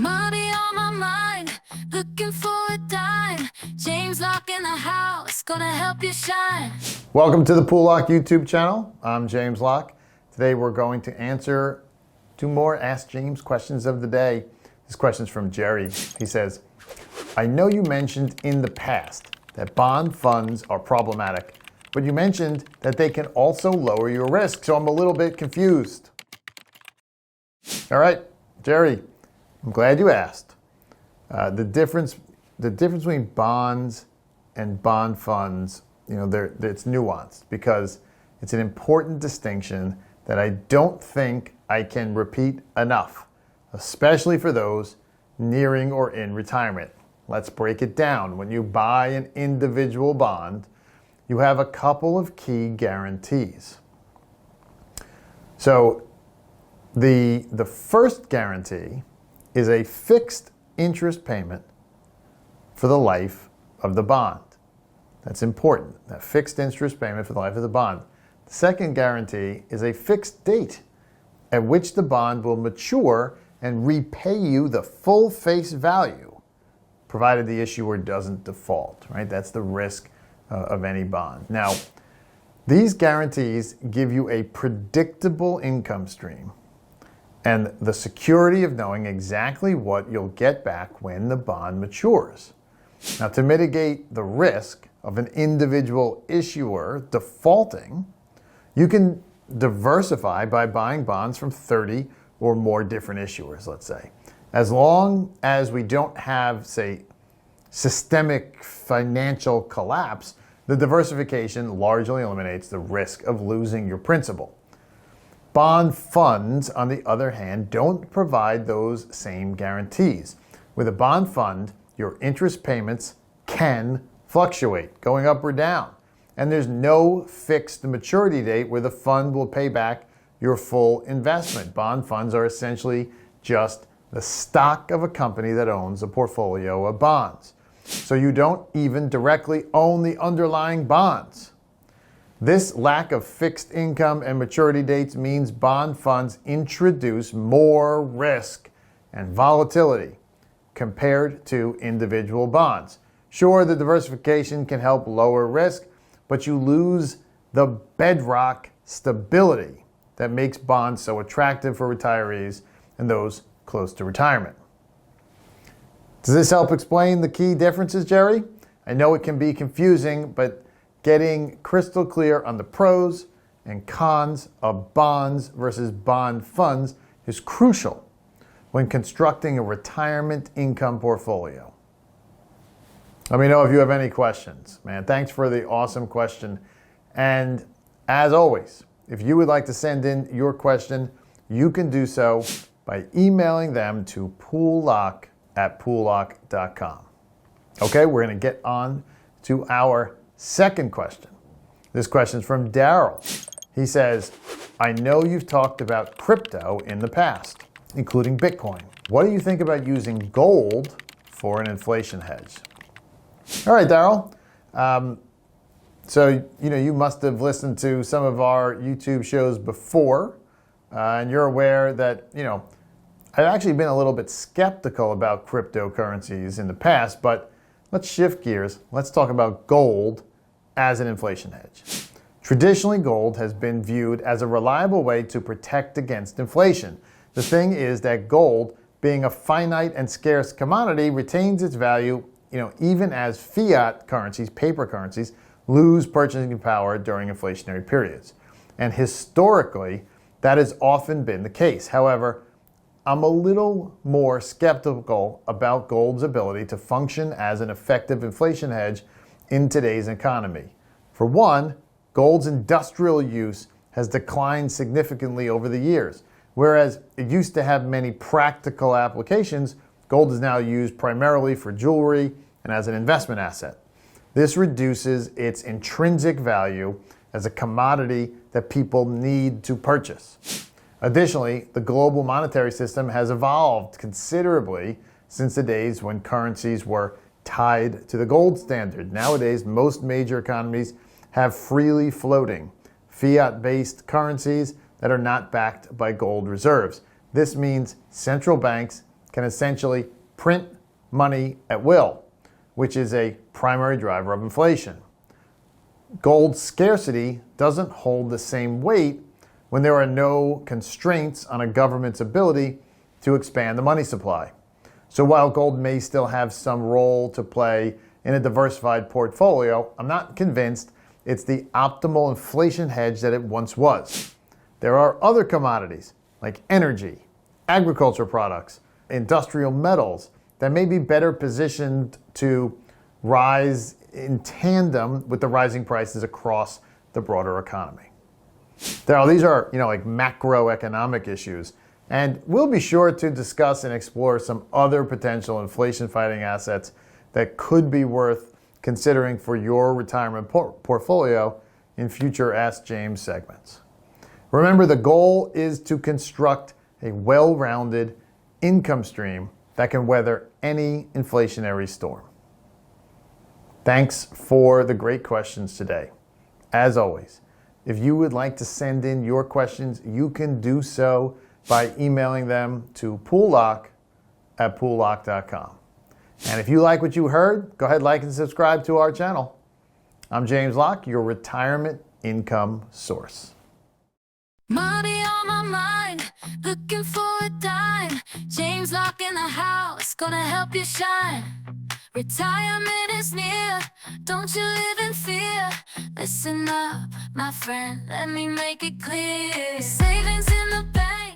Money on my mind, looking for a dime. James Locke in the house, gonna help you shine. Welcome to the Poole Locke YouTube channel. I'm James Locke. Today we're going to answer two more Ask James questions of the day. This question's from Jerry. He says, I know you mentioned in the past that bond funds are problematic, but you mentioned that they can also lower your risk, so I'm a little bit confused. All right, Jerry, I'm glad you asked. The difference between bonds and bond funds, it's nuanced because it's an important distinction that I don't think I can repeat enough, especially for those nearing or in retirement. Let's break it down. When you buy an individual bond, you have a couple of key guarantees. So the first guarantee is a fixed interest payment for the life of the bond. That's important, that fixed interest payment for the life of the bond. The second guarantee is a fixed date at which the bond will mature and repay you the full face value, provided the issuer doesn't default, right? That's the risk of any bond. Now, these guarantees give you a predictable income stream and the security of knowing exactly what you'll get back when the bond matures. Now, to mitigate the risk of an individual issuer defaulting, you can diversify by buying bonds from 30 or more different issuers, let's say. As long as we don't have, say, systemic financial collapse, the diversification largely eliminates the risk of losing your principal. Bond funds, on the other hand, don't provide those same guarantees. With a bond fund, your interest payments can fluctuate, going up or down. And there's no fixed maturity date where the fund will pay back your full investment. Bond funds are essentially just the stock of a company that owns a portfolio of bonds. So you don't even directly own the underlying bonds. This lack of fixed income and maturity dates means bond funds introduce more risk and volatility compared to individual bonds. Sure, the diversification can help lower risk, but you lose the bedrock stability that makes bonds so attractive for retirees and those close to retirement. Does this help explain the key differences, Jerry? I know it can be confusing, but getting crystal clear on the pros and cons of bonds versus bond funds is crucial when constructing a retirement income portfolio. Let me know if you have any questions. Man, thanks for the awesome question. And as always, if you would like to send in your question, you can do so by emailing them to poollocke@poollocke.com. Okay, we're going to get on to our second question. This question is from Daryl. He says, I know you've talked about crypto in the past, including Bitcoin. What do you think about using gold for an inflation hedge? All right, Daryl. So, you must have listened to some of our YouTube shows before, and you're aware that, I've actually been a little bit skeptical about cryptocurrencies in the past, but let's shift gears. Let's talk about gold as an inflation hedge. Traditionally, gold has been viewed as a reliable way to protect against inflation. The thing is that gold, being a finite and scarce commodity, retains its value, even as fiat currencies, paper currencies, lose purchasing power during inflationary periods. And historically, that has often been the case. However, I'm a little more skeptical about gold's ability to function as an effective inflation hedge in today's economy. For one, gold's industrial use has declined significantly over the years. Whereas it used to have many practical applications, gold is now used primarily for jewelry and as an investment asset. This reduces its intrinsic value as a commodity that people need to purchase. Additionally, the global monetary system has evolved considerably since the days when currencies were tied to the gold standard. Nowadays, most major economies have freely floating, fiat-based currencies that are not backed by gold reserves. This means central banks can essentially print money at will, which is a primary driver of inflation. Gold scarcity doesn't hold the same weight when there are no constraints on a government's ability to expand the money supply. So while gold may still have some role to play in a diversified portfolio, I'm not convinced it's the optimal inflation hedge that it once was. There are other commodities like energy, agriculture products, industrial metals that may be better positioned to rise in tandem with the rising prices across the broader economy. These are, like macroeconomic issues, and we'll be sure to discuss and explore some other potential inflation-fighting assets that could be worth considering for your retirement portfolio in future Ask James segments. Remember, the goal is to construct a well-rounded income stream that can weather any inflationary storm. Thanks for the great questions today. As always, if you would like to send in your questions, you can do so by emailing them to poollocke@poollocke.com. And if you like what you heard, go ahead, like and subscribe to our channel. I'm James Locke, your retirement income source. Money on my mind, looking for a dime. James Locke in the house, gonna help you shine. Retirement is near, don't you live in fear. Listen up, my friend, let me make it clear. Savings in the bank.